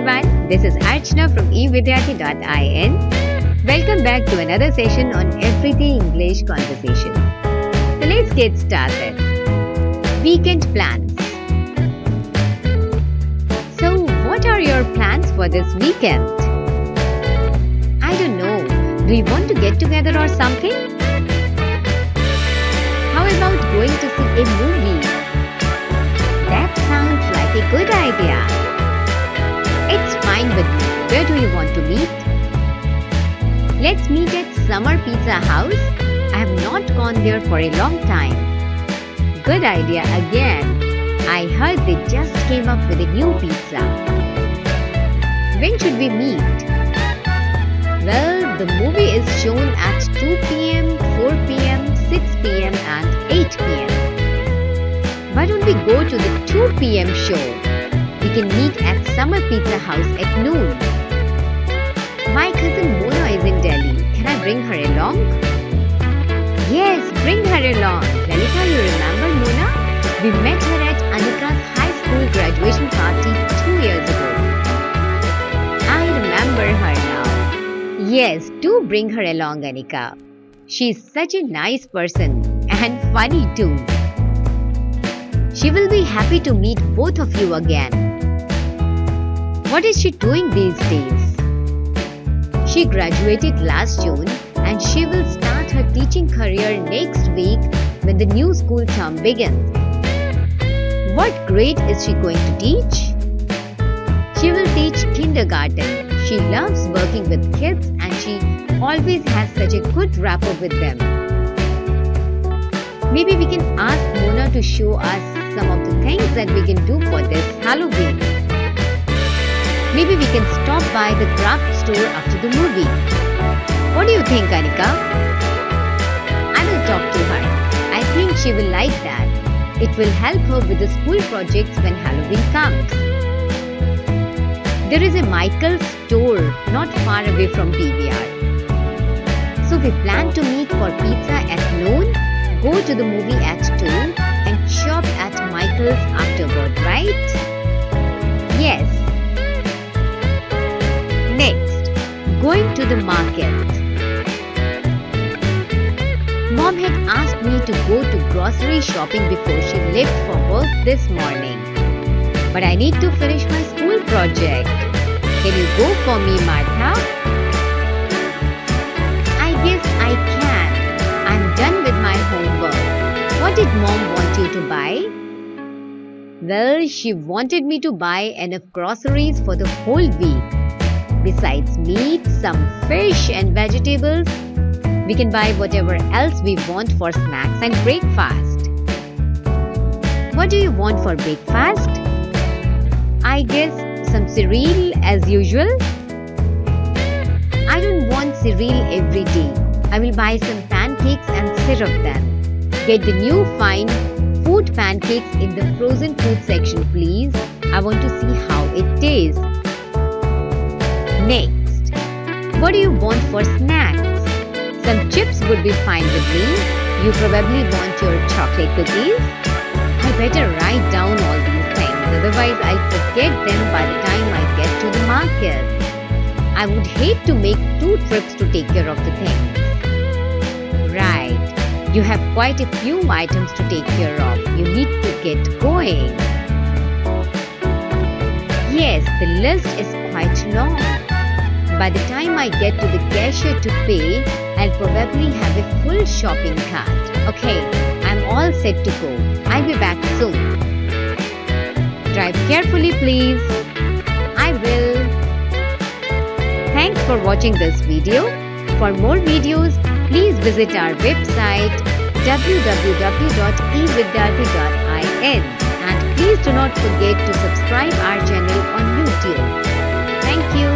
everyone, this is Archana from evidyarthi.in. Welcome back to another session on Everyday English Conversation. So let's get started. Weekend plans. So what are your plans for this weekend? I don't know. Do you want to get together or something? How about going to see a movie? That sounds like a good idea. It's fine with me. Where do you want to meet? Let's meet at Summer Pizza House. I have not gone there for a long time. Good idea again. I heard they just came up with a new pizza. When should we meet? Well, the movie is shown at 2 p.m., 4 p.m., 6 p.m. and 8 p.m. Why don't we go to the 2 p.m. show? We can meet at Summer Pizza House at noon. My cousin Mona is in Delhi. Can I bring her along? Yes, bring her along. Lalita, you remember Mona? We met her at Anika's high school graduation party 2 years ago. I remember her now. Yes, do bring her along, Anika. She's such a nice person and funny too. She will be happy to meet both of you again. What is she doing these days? She graduated last June and she will start her teaching career next week when the new school term begins. What grade is she going to teach? She will teach kindergarten. She loves working with kids and she always has such a good rapport with them. Maybe we can ask Mona to show us some of the things that we can do for this Halloween. Maybe we can stop by the craft store after the movie. What do you think, Anika? I will talk to her. I think she will like that. It will help her with the school projects when Halloween comes. There is a Michael's store not far away from PVR. So we plan to meet for pizza at noon, go to the movie at 2 and shop at Michael's afterward, right? Yes. Next, going to the market. Mom had asked me to go to grocery shopping before she left for work this morning. But I need to finish my school project. Can you go for me, Martha? I guess I can. I'm done with my homework. What did Mom want you to buy? Well, she wanted me to buy enough groceries for the whole week. Besides meat, some fish and vegetables, we can buy whatever else we want for snacks and breakfast. What do you want for breakfast? I guess some cereal as usual. I don't want cereal every day. I will buy some pancakes and syrup then. Get the new fine food pancakes in the frozen food section, please. I want to see how it tastes. Next, what do you want for snacks? Some chips would be fine with me. You probably want your chocolate cookies. I better write down all these things, otherwise I'll forget them by the time I get to the market. I would hate to make 2 trips to take care of the things. Right, you have quite a few items to take care of. You need to get going. Yes, the list is quite long. By the time I get to the cashier to pay, I'll probably have a full shopping cart. Okay, I'm all set to go. I'll be back soon. Drive carefully, please. I will. Thanks for watching this video. For more videos, please visit our website www.evidyarthi.in and please do not forget to subscribe our channel on YouTube. Thank you.